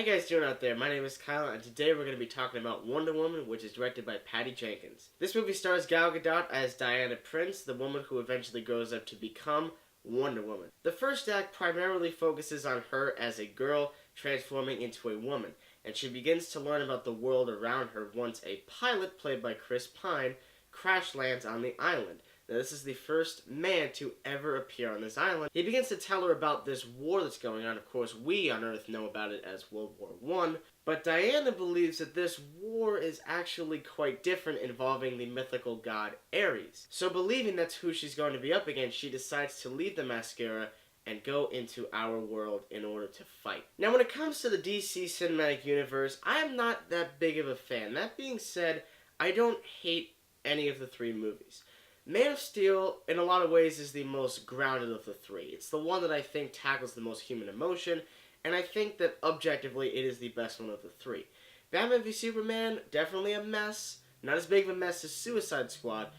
How you guys doing out there? My name is Kyle, and today we're going to be talking about Wonder Woman, which is directed by Patty Jenkins. This movie stars Gal Gadot as Diana Prince, the woman who eventually grows up to become Wonder Woman. The first act primarily focuses on her as a girl transforming into a woman, and she begins to learn about the world around her once a pilot, played by Chris Pine, crash lands on the island. Now, this is the first man to ever appear on this island. He begins to tell her about this war that's going on. Of course, we on Earth know about it as World War I, but Diana believes that this war is actually quite different, involving the mythical god Ares. So believing that's who she's going to be up against, she decides to leave the mascara and go into our world in order to fight. Now, when it comes to the DC Cinematic Universe, I am not that big of a fan. That being said, I don't hate any of the three movies. Man of Steel, in a lot of ways, is the most grounded of the three. It's the one that I think tackles the most human emotion, and I think that objectively it is the best one of the three. Batman v Superman, definitely a mess. Not as big of a mess as Suicide Squad,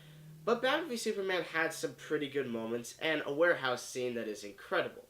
but Batman v Superman had some pretty good moments, and a warehouse scene that is incredible.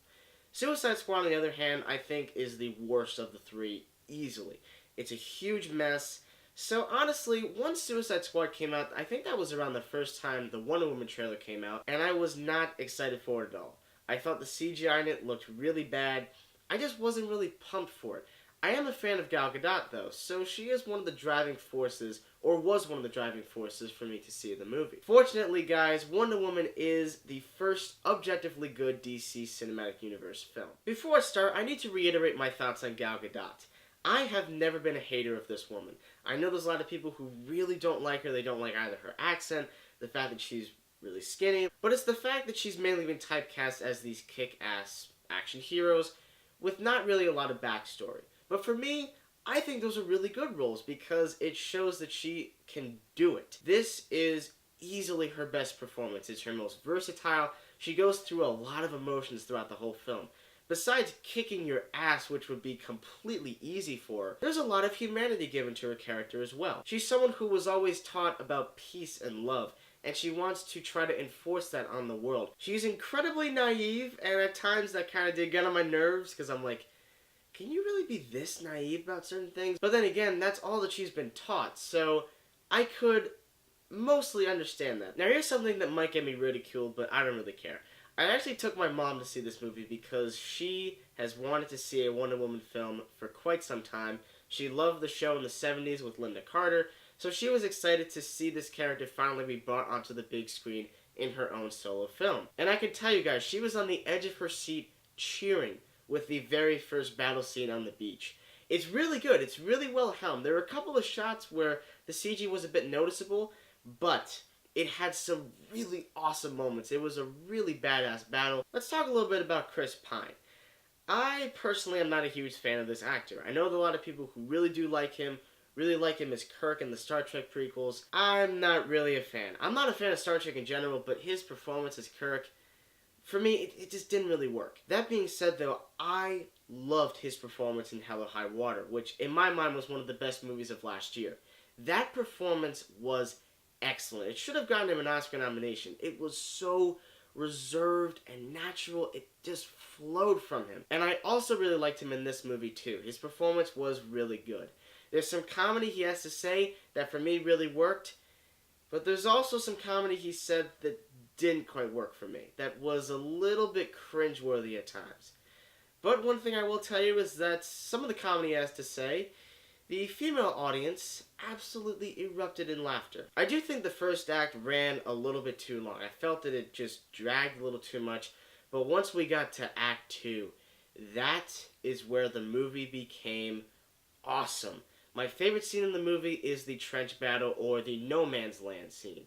Suicide Squad, on the other hand, I think is the worst of the three, easily. It's a huge mess. So honestly, once Suicide Squad came out, I think that was around the first time the Wonder Woman trailer came out, and I was not excited for it at all. I thought the CGI in it looked really bad. I just wasn't really pumped for it. I am a fan of Gal Gadot though, so she is one of the driving forces, or was one of the driving forces for me to see the movie. Fortunately guys, Wonder Woman is the first objectively good DC Cinematic Universe film. Before I start, I need to reiterate my thoughts on Gal Gadot. I have never been a hater of this woman. I know there's a lot of people who really don't like her. They don't like either her accent, the fact that she's really skinny, but it's the fact that she's mainly been typecast as these kick-ass action heroes with not really a lot of backstory. But for me, I think those are really good roles because it shows that she can do it. This is easily her best performance. It's her most versatile. She goes through a lot of emotions throughout the whole film. Besides kicking your ass, which would be completely easy for her, there's a lot of humanity given to her character as well. She's someone who was always taught about peace and love, and she wants to try to enforce that on the world. She's incredibly naive, and at times that kind of did get on my nerves, because I'm like, can you really be this naive about certain things? But then again, that's all that she's been taught, so I could mostly understand that. Now here's something that might get me ridiculed, but I don't really care. I actually took my mom to see this movie because she has wanted to see a Wonder Woman film for quite some time. She loved the show in the 70s with Linda Carter, so she was excited to see this character finally be brought onto the big screen in her own solo film. And I can tell you guys, she was on the edge of her seat cheering with the very first battle scene on the beach. It's really good. It's really well helmed. There were a couple of shots where the CG was a bit noticeable, but it had some really awesome moments. It was a really badass battle. Let's talk a little bit about Chris Pine. I personally am not a huge fan of this actor. I know that a lot of people who really do like him as Kirk in the Star Trek prequels. I'm not really a fan. I'm not a fan of Star Trek in general, but his performance as Kirk, for me, it just didn't really work. That being said though, I loved his performance in Hell or High Water, which in my mind was one of the best movies of last year. That performance was excellent. It should have gotten him an Oscar nomination. It was so reserved and natural. It just flowed from him. And I also really liked him in this movie too. His performance was really good. There's some comedy he has to say that for me really worked, but there's also some comedy he said that didn't quite work for me. That was a little bit cringeworthy at times. But one thing I will tell you is that some of the comedy he has to say, the female audience absolutely erupted in laughter. I do think the first act ran a little bit too long. I felt that it just dragged a little too much. But once we got to Act 2, that is where the movie became awesome. My favorite scene in the movie is the trench battle, or the no man's land scene.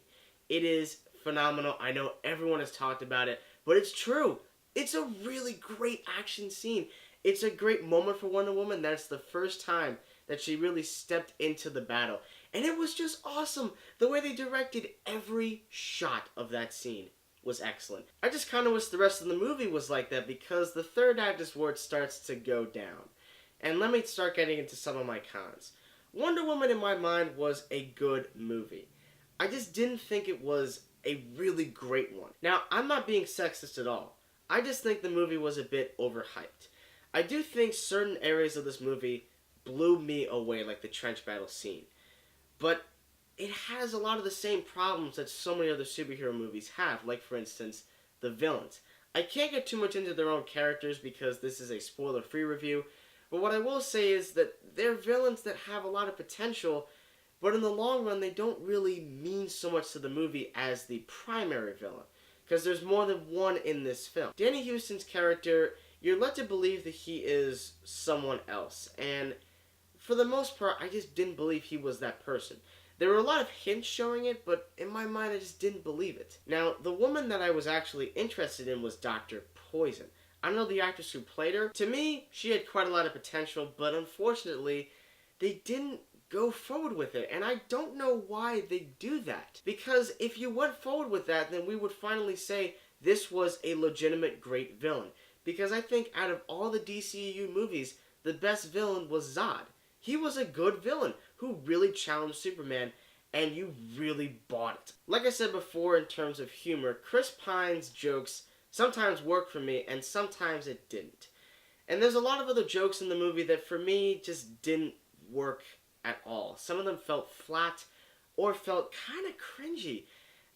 It is phenomenal. I know everyone has talked about it, but it's true. It's a really great action scene. It's a great moment for Wonder Woman. That's the first time that she really stepped into the battle. And it was just awesome. The way they directed every shot of that scene was excellent. I just kind of wish the rest of the movie was like that, because the third act is where it starts to go down. And let me start getting into some of my cons. Wonder Woman, in my mind, was a good movie. I just didn't think it was a really great one. Now, I'm not being sexist at all. I just think the movie was a bit overhyped. I do think certain areas of this movie blew me away, like the trench battle scene. But it has a lot of the same problems that so many other superhero movies have, like for instance, the villains. I can't get too much into their own characters because this is a spoiler-free review, but what I will say is that they're villains that have a lot of potential, but in the long run they don't really mean so much to the movie as the primary villain, because there's more than one in this film. Danny Huston's character, you're led to believe that he is someone else, and for the most part, I just didn't believe he was that person. There were a lot of hints showing it, but in my mind, I just didn't believe it. Now, the woman that I was actually interested in was Dr. Poison. I don't know the actress who played her. To me, she had quite a lot of potential, but unfortunately, they didn't go forward with it, and I don't know why they do that. Because if you went forward with that, then we would finally say this was a legitimate great villain. Because I think out of all the DCEU movies, the best villain was Zod. He was a good villain who really challenged Superman, and you really bought it. Like I said before, in terms of humor, Chris Pine's jokes sometimes worked for me, and sometimes it didn't. And there's a lot of other jokes in the movie that for me just didn't work at all. Some of them felt flat or felt kind of cringy.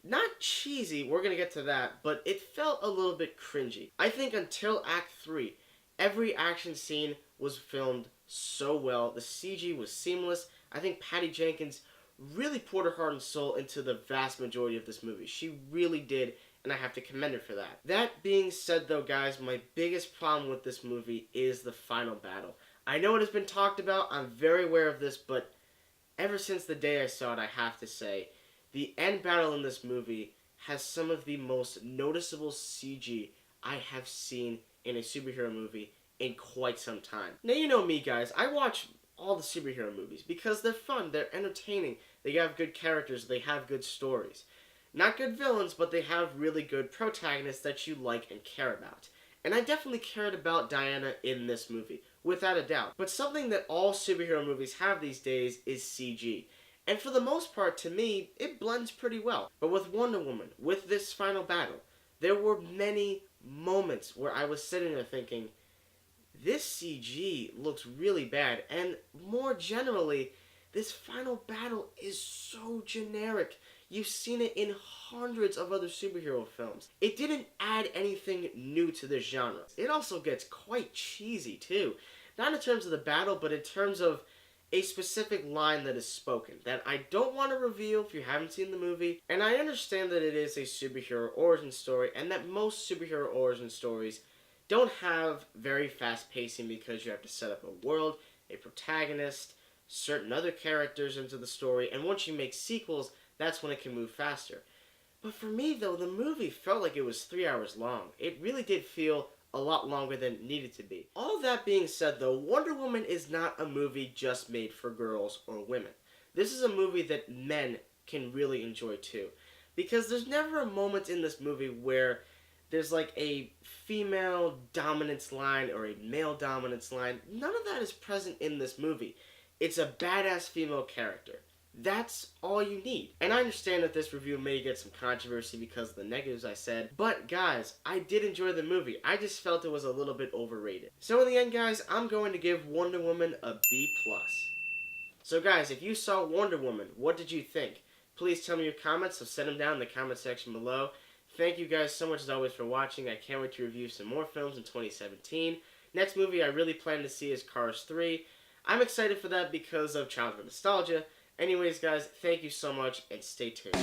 Not cheesy, we're going to get to that, but it felt a little bit cringy. I think until Act 3, every action scene was filmed so well. The CG was seamless. I think Patty Jenkins really poured her heart and soul into the vast majority of this movie. She really did, and I have to commend her for that. That being said, though, guys, my biggest problem with this movie is the final battle. I know it has been talked about, I'm very aware of this, but ever since the day I saw it, I have to say, the end battle in this movie has some of the most noticeable CG I have seen in a superhero movie in quite some time. Now, you know me, guys. I watch all the superhero movies because they're fun, they're entertaining, they have good characters, they have good stories. Not good villains, but they have really good protagonists that you like and care about. And I definitely cared about Diana in this movie, without a doubt. But something that all superhero movies have these days is CG. And for the most part, to me, it blends pretty well. But with Wonder Woman, with this final battle, there were many moments where I was sitting there thinking, this CG looks really bad, and more generally, this final battle is so generic. You've seen it in hundreds of other superhero films. It didn't add anything new to this genre. It also gets quite cheesy, too. Not in terms of the battle, but in terms of a specific line that is spoken that I don't want to reveal if you haven't seen the movie. And I understand that it is a superhero origin story, and that most superhero origin stories don't have very fast pacing because you have to set up a world, a protagonist, certain other characters into the story, and once you make sequels, that's when it can move faster. But for me, though, the movie felt like it was 3 hours long. It really did feel a lot longer than it needed to be. All that being said, though, Wonder Woman is not a movie just made for girls or women. This is a movie that men can really enjoy too. Because there's never a moment in this movie where there's like a female dominance line or a male dominance line. None of that is present in this movie. It's a badass female character. That's all you need. And I understand that this review may get some controversy because of the negatives I said, but guys, I did enjoy the movie. I just felt it was a little bit overrated. So in the end, guys, I'm going to give Wonder Woman a B+. So guys, if you saw Wonder Woman, what did you think? Please tell me your comments, so send them down in the comment section below. Thank you guys so much as always for watching. I can't wait to review some more films in 2017. Next movie I really plan to see is Cars 3. I'm excited for that because of childhood nostalgia. Anyways, guys, thank you so much, and stay tuned.